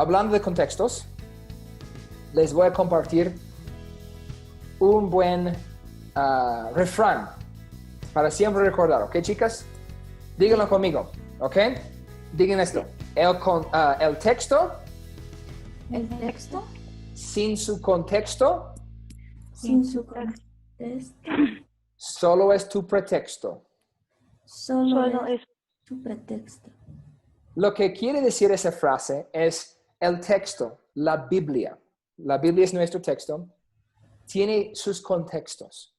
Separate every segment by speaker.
Speaker 1: hablando de contextos, les voy a compartir un buen refrán para siempre recordar, ¿ok, chicas? Díganlo conmigo, ¿ok? Digan esto. El texto.
Speaker 2: El texto.
Speaker 1: Sin su contexto.
Speaker 2: Sin su contexto.
Speaker 1: Solo es tu pretexto.
Speaker 2: Solo es tu pretexto.
Speaker 1: Lo que quiere decir esa frase es el texto, la Biblia. La Biblia es nuestro texto. Tiene sus contextos.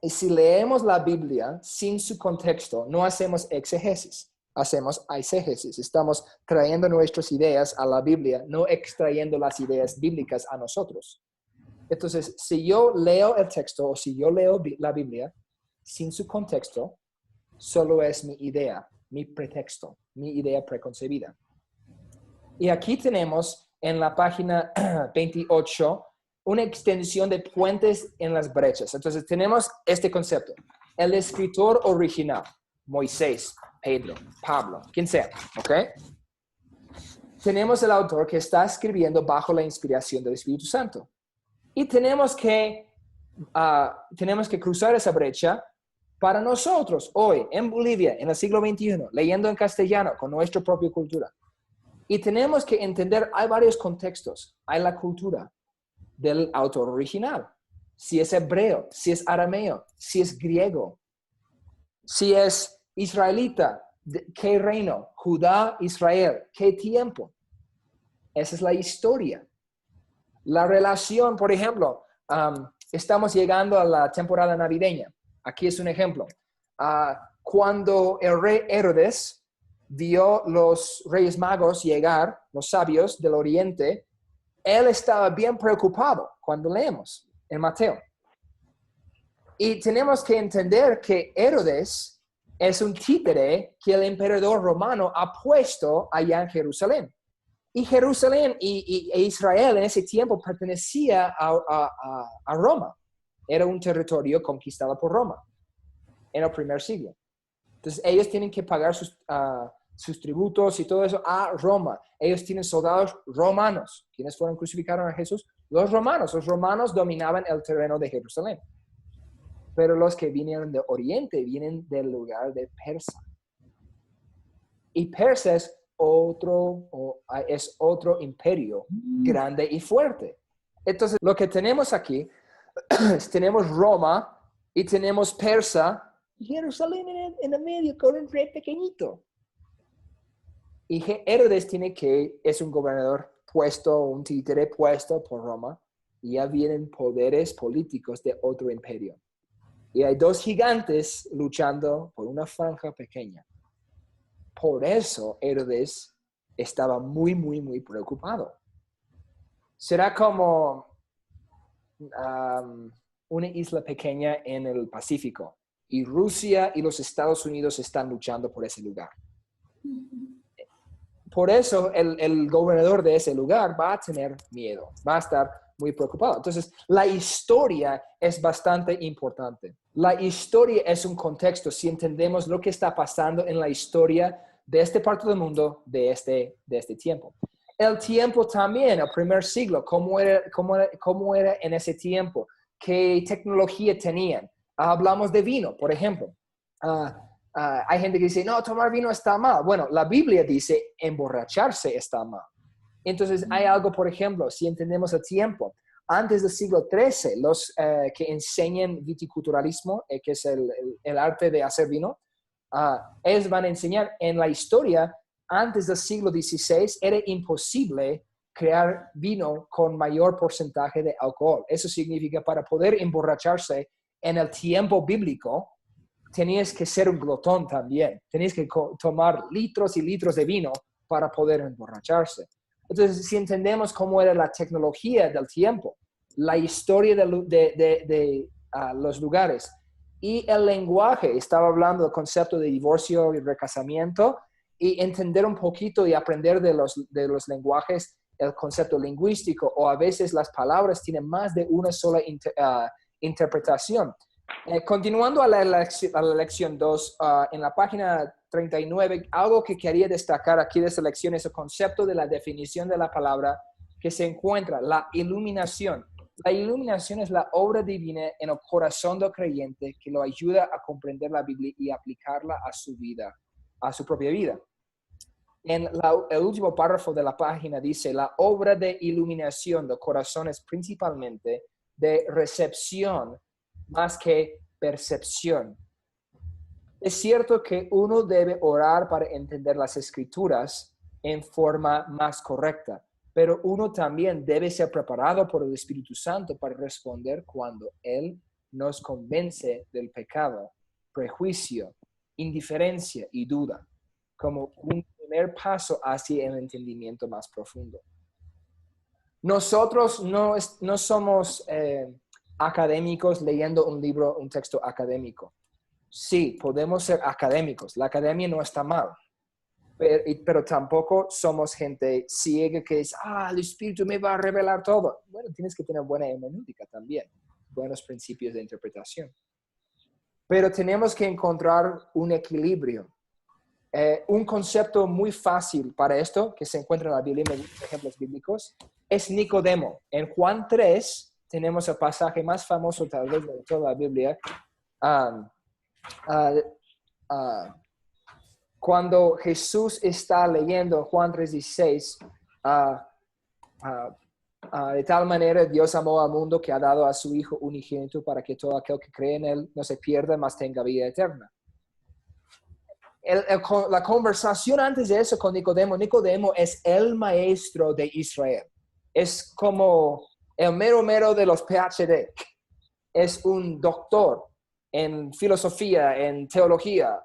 Speaker 1: Y si leemos la Biblia sin su contexto, no hacemos exegesis, hacemos eisegesis. Estamos trayendo nuestras ideas a la Biblia, no extrayendo las ideas bíblicas a nosotros. Entonces, si yo leo el texto o si yo leo la Biblia sin su contexto, solo es mi idea, mi pretexto, mi idea preconcebida. Y aquí tenemos en la página 28 una extensión de puentes en las brechas. Entonces tenemos este concepto. El escritor original, Moisés, Pedro, Pablo, quien sea, ¿ok? Tenemos el autor que está escribiendo bajo la inspiración del Espíritu Santo. Y tenemos que cruzar esa brecha para nosotros hoy en Bolivia, en el siglo XXI, leyendo en castellano con nuestra propia cultura. Y tenemos que entender, hay varios contextos. Hay la cultura del autor original. Si es hebreo, si es arameo, si es griego, si es israelita, ¿qué reino? Judá, Israel, ¿qué tiempo? Esa es la historia. La relación, por ejemplo, estamos llegando a la temporada navideña. Aquí es un ejemplo. Cuando el rey Herodes vio los reyes magos llegar, los sabios del oriente, él estaba bien preocupado cuando leemos en Mateo. Y tenemos que entender que Herodes es un títere que el emperador romano ha puesto allá en Jerusalén. Y Jerusalén e Israel en ese tiempo pertenecía a Roma. Era un territorio conquistado por Roma en el primer siglo. Entonces ellos tienen que pagar sus tributos y todo eso a Roma. Ellos tienen soldados romanos. ¿Quiénes fueron crucificados a Jesús? Los romanos. Los romanos dominaban el terreno de Jerusalén. Pero los que vinieron de Oriente vienen del lugar de Persa. Y Persa es otro imperio grande y fuerte. Entonces, lo que tenemos aquí, tenemos Roma y tenemos Persa y Jerusalén en el medio con un rey pequeñito. Y Herodes es un gobernador puesto, un títere puesto por Roma, y ya vienen poderes políticos de otro imperio. Y hay dos gigantes luchando por una franja pequeña. Por eso Herodes estaba muy, muy, muy preocupado. Será como una isla pequeña en el Pacífico, y Rusia y los Estados Unidos están luchando por ese lugar. Por eso el gobernador de ese lugar va a tener miedo, va a estar muy preocupado. Entonces, la historia es bastante importante. La historia es un contexto. Si entendemos lo que está pasando en la historia de esta parte del mundo, de este tiempo. El tiempo también, el primer siglo, ¿cómo era en ese tiempo? ¿Qué tecnología tenían? Hablamos de vino, por ejemplo. Hay gente que dice, no, tomar vino está mal. Bueno, la Biblia dice, emborracharse está mal. Entonces, hay algo, por ejemplo, si entendemos el tiempo, antes del siglo XIII, los que enseñan viticulturalismo, que es el arte de hacer vino, ellos van a enseñar en la historia, antes del siglo XVI, era imposible crear vino con mayor porcentaje de alcohol. Eso significa, para poder emborracharse en el tiempo bíblico, tenías que ser un glotón también. Tenías que tomar litros y litros de vino para poder emborracharse. Entonces, si entendemos cómo era la tecnología del tiempo, la historia de los lugares y el lenguaje, estaba hablando del concepto de divorcio y recasamiento, y entender un poquito y aprender de los lenguajes, el concepto lingüístico, o a veces las palabras tienen más de una sola interpretación. Continuando a la lección 2, en la página 39, algo que quería destacar aquí de esta lección es el concepto de la definición de la palabra que se encuentra, la iluminación. La iluminación es la obra divina en el corazón del creyente que lo ayuda a comprender la Biblia y aplicarla a su vida, a su propia vida. En el último párrafo de la página dice, la obra de iluminación del corazón es principalmente de recepción más que percepción. Es cierto que uno debe orar para entender las escrituras en forma más correcta, pero uno también debe ser preparado por el Espíritu Santo para responder cuando Él nos convence del pecado, prejuicio, indiferencia y duda, como un primer paso hacia el entendimiento más profundo. Nosotros no somos académicos leyendo un libro, un texto académico. Sí, podemos ser académicos. La academia no está mal. Pero tampoco somos gente ciega que dice, el Espíritu me va a revelar todo. Bueno, tienes que tener buena hermenéutica también, buenos principios de interpretación. Pero tenemos que encontrar un equilibrio. Un concepto muy fácil para esto, que se encuentra en la Biblia, en ejemplos bíblicos, es Nicodemo. En Juan 3 tenemos el pasaje más famoso tal vez de toda la Biblia, cuando Jesús está leyendo Juan 3:16, de tal manera Dios amó al mundo que ha dado a su Hijo unigénito para que todo aquel que cree en Él no se pierda, mas tenga vida eterna. La conversación antes de eso con Nicodemo es el maestro de Israel. Es como el mero de los PhD. Es un doctor en filosofía, en teología.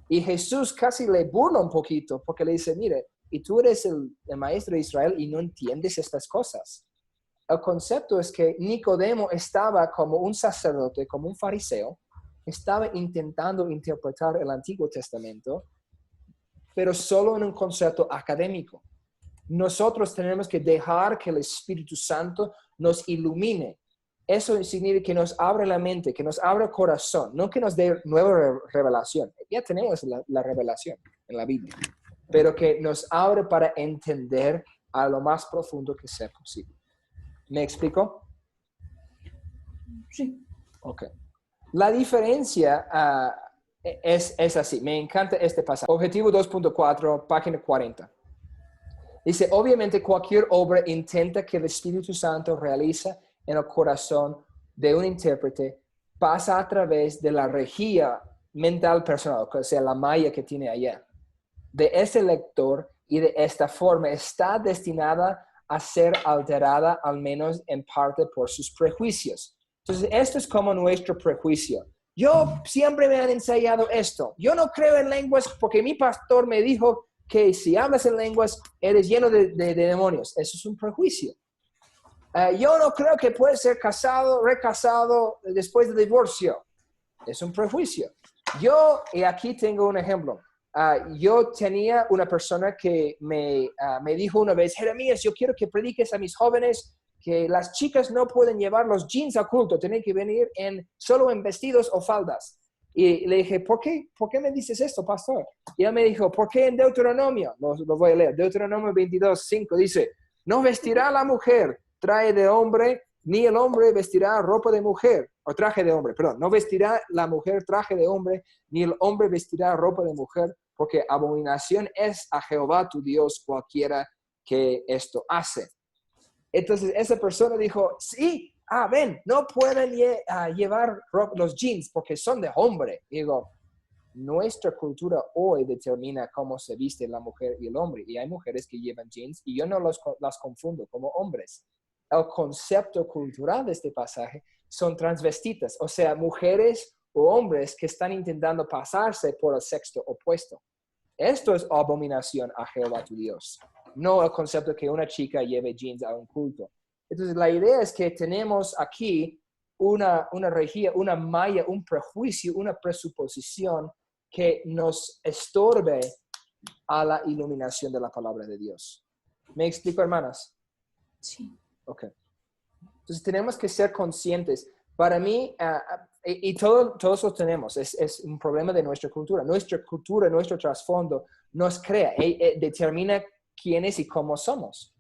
Speaker 1: Y Jesús casi le burla un poquito porque le dice, mire, y tú eres el maestro de Israel y no entiendes estas cosas. El concepto es que Nicodemo estaba como un sacerdote, como un fariseo, estaba intentando interpretar el Antiguo Testamento, pero solo en un concepto académico. Nosotros tenemos que dejar que el Espíritu Santo nos ilumine. Eso significa que nos abra la mente, que nos abra el corazón, no que nos dé nueva revelación. Ya tenemos la revelación en la Biblia, pero que nos abre para entender a lo más profundo que sea posible. ¿Me explico?
Speaker 2: Sí.
Speaker 1: Ok. La diferencia es así. Me encanta este pasaje. Objetivo 2.4, página 40. Dice, obviamente cualquier obra intenta que el Espíritu Santo realiza en el corazón de un intérprete pasa a través de la regía mental personal, o sea, la malla que tiene allá. De ese lector y de esta forma está destinada a ser alterada al menos en parte por sus prejuicios. Entonces, esto es como nuestro prejuicio. Yo siempre me han enseñado esto. Yo no creo en lenguas porque mi pastor me dijo que si hablas en lenguas eres lleno de demonios. Eso es un prejuicio. Yo no creo que puedes ser casado, recasado después del divorcio. Es un prejuicio. Y aquí tengo un ejemplo. Yo tenía una persona que me dijo una vez, Jeremías, yo quiero que prediques a mis jóvenes que las chicas no pueden llevar los jeans a culto, tienen que venir solo en vestidos o faldas. Y le dije, ¿por qué me dices esto, pastor? Y él me dijo, ¿por qué en Deuteronomio? Lo voy a leer. Deuteronomio 22:5 dice, no vestirá la mujer traje de hombre, ni el hombre vestirá ropa de mujer, o traje de hombre, perdón. No vestirá la mujer traje de hombre, ni el hombre vestirá ropa de mujer, porque abominación es a Jehová tu Dios cualquiera que esto hace. Entonces esa persona dijo, sí, ven, no pueden llevar los jeans porque son de hombre. Y digo, nuestra cultura hoy determina cómo se viste la mujer y el hombre. Y hay mujeres que llevan jeans y yo no las confundo como hombres. El concepto cultural de este pasaje son transvestitas, o sea, mujeres o hombres que están intentando pasarse por el sexo opuesto. Esto es abominación a Jehová tu Dios, no el concepto que una chica lleve jeans a un culto. Entonces, la idea es que tenemos aquí una regía, una malla, un prejuicio, una presuposición que nos estorbe a la iluminación de la palabra de Dios. ¿Me explico, hermanas?
Speaker 2: Sí.
Speaker 1: Ok. Entonces tenemos que ser conscientes. Para mí, Y todos lo tenemos. Es un problema de nuestra cultura. Nuestra cultura, nuestro trasfondo nos crea, determina quiénes y cómo somos.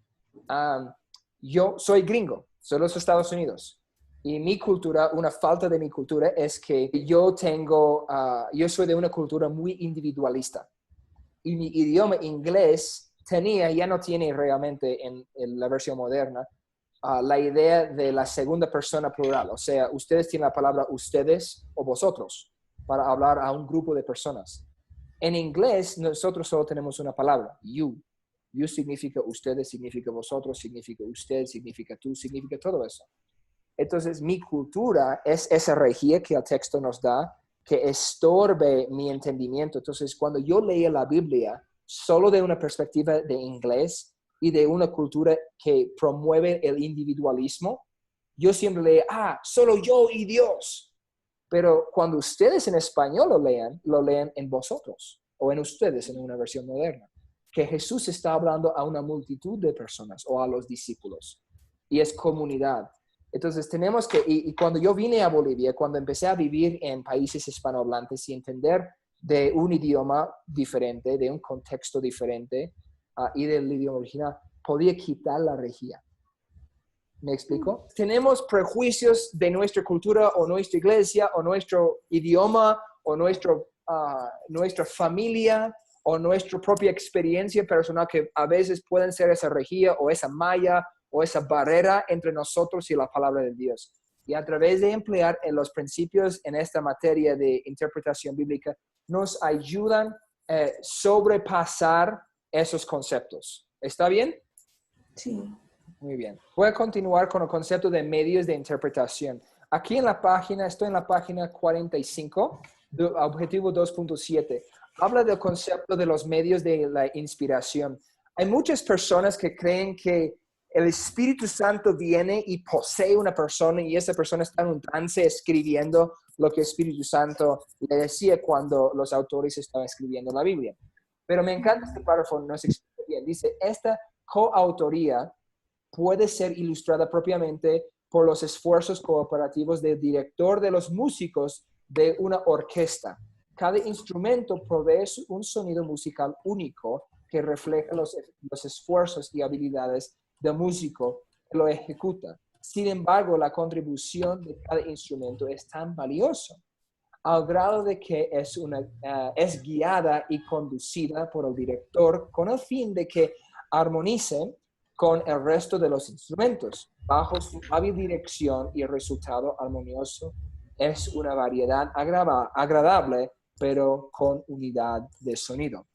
Speaker 1: Yo soy gringo, soy de los Estados Unidos. Y mi cultura, una falta de mi cultura es que yo soy de una cultura muy individualista. Y mi idioma inglés ya no tiene realmente en la versión moderna, la idea de la segunda persona plural. O sea, ustedes tienen la palabra ustedes o vosotros para hablar a un grupo de personas. En inglés, nosotros solo tenemos una palabra, you. You significa ustedes, significa vosotros, significa usted, significa tú, significa todo eso. Entonces, mi cultura es esa regía que el texto nos da, que estorbe mi entendimiento. Entonces, cuando yo leía la Biblia, solo de una perspectiva de inglés y de una cultura que promueve el individualismo, yo siempre leía, solo yo y Dios. Pero cuando ustedes en español lo lean en vosotros o en ustedes en una versión moderna. Que Jesús está hablando a una multitud de personas o a los discípulos. Y es comunidad. Entonces tenemos que, y cuando yo vine a Bolivia, cuando empecé a vivir en países hispanohablantes y entender de un idioma diferente, de un contexto diferente y del idioma original, podía quitar la regía. ¿Me explico? Tenemos prejuicios de nuestra cultura o nuestra iglesia o nuestro idioma o nuestra familia o nuestra propia experiencia personal que a veces pueden ser esa regía o esa malla o esa barrera entre nosotros y la palabra de Dios. Y a través de emplear los principios en esta materia de interpretación bíblica, nos ayudan a sobrepasar esos conceptos. ¿Está bien?
Speaker 2: Sí.
Speaker 1: Muy bien. Voy a continuar con el concepto de medios de interpretación. Aquí estoy en la página 45, objetivo 2.7. Habla del concepto de los medios de la inspiración. Hay muchas personas que creen que el Espíritu Santo viene y posee una persona y esa persona está en un trance escribiendo lo que el Espíritu Santo le decía cuando los autores estaban escribiendo la Biblia. Pero me encanta este párrafo, nos explica bien. Dice, esta coautoría puede ser ilustrada propiamente por los esfuerzos cooperativos del director de los músicos de una orquesta. Cada instrumento provee un sonido musical único que refleja los esfuerzos y habilidades del músico que lo ejecuta. Sin embargo, la contribución de cada instrumento es tan valiosa al grado de que es guiada y conducida por el director con el fin de que armonicen con el resto de los instrumentos. Bajo su hábil dirección y el resultado armonioso es una variedad agradable, pero con unidad de sonido.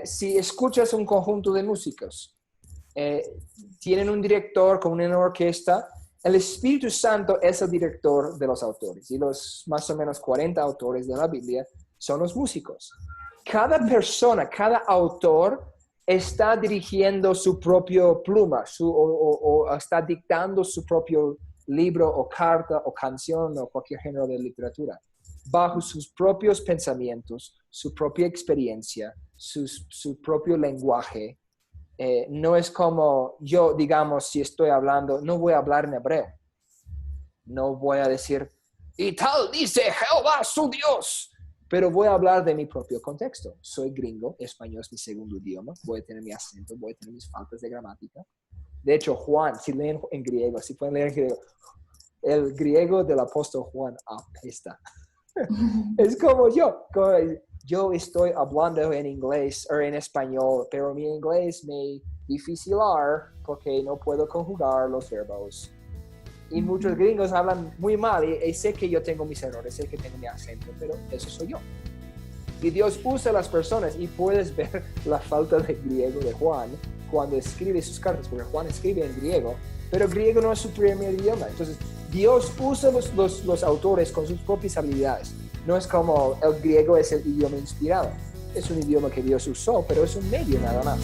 Speaker 1: Si escuchas un conjunto de músicos, tienen un director con una orquesta, el Espíritu Santo es el director de los autores y los más o menos 40 autores de la Biblia son los músicos. Cada persona, cada autor está dirigiendo su propio pluma o está dictando su propio libro o carta o canción o cualquier género de literatura bajo sus propios pensamientos, su propia experiencia, su propio lenguaje. No es como yo, digamos, si estoy hablando, no voy a hablar en hebreo. No voy a decir, y tal dice Jehová su Dios. Pero voy a hablar de mi propio contexto. Soy gringo, español es mi segundo idioma. Voy a tener mi acento, voy a tener mis faltas de gramática. De hecho, Juan, si leen en griego, si pueden leer en griego, el griego del apóstol Juan apesta. Es como yo estoy hablando en inglés o en español, pero mi inglés me dificilar porque no puedo conjugar los verbos. Y muchos gringos hablan muy mal y sé que yo tengo mis errores, sé que tengo mi acento, pero eso soy yo. Y Dios usa a las personas y puedes ver la falta de griego de Juan cuando escribe sus cartas, porque Juan escribe en griego, pero griego no es su primer idioma. Entonces, Dios usa los autores con sus propias habilidades. No es como el griego es el idioma inspirado. Es un idioma que Dios usó, pero es un medio nada más.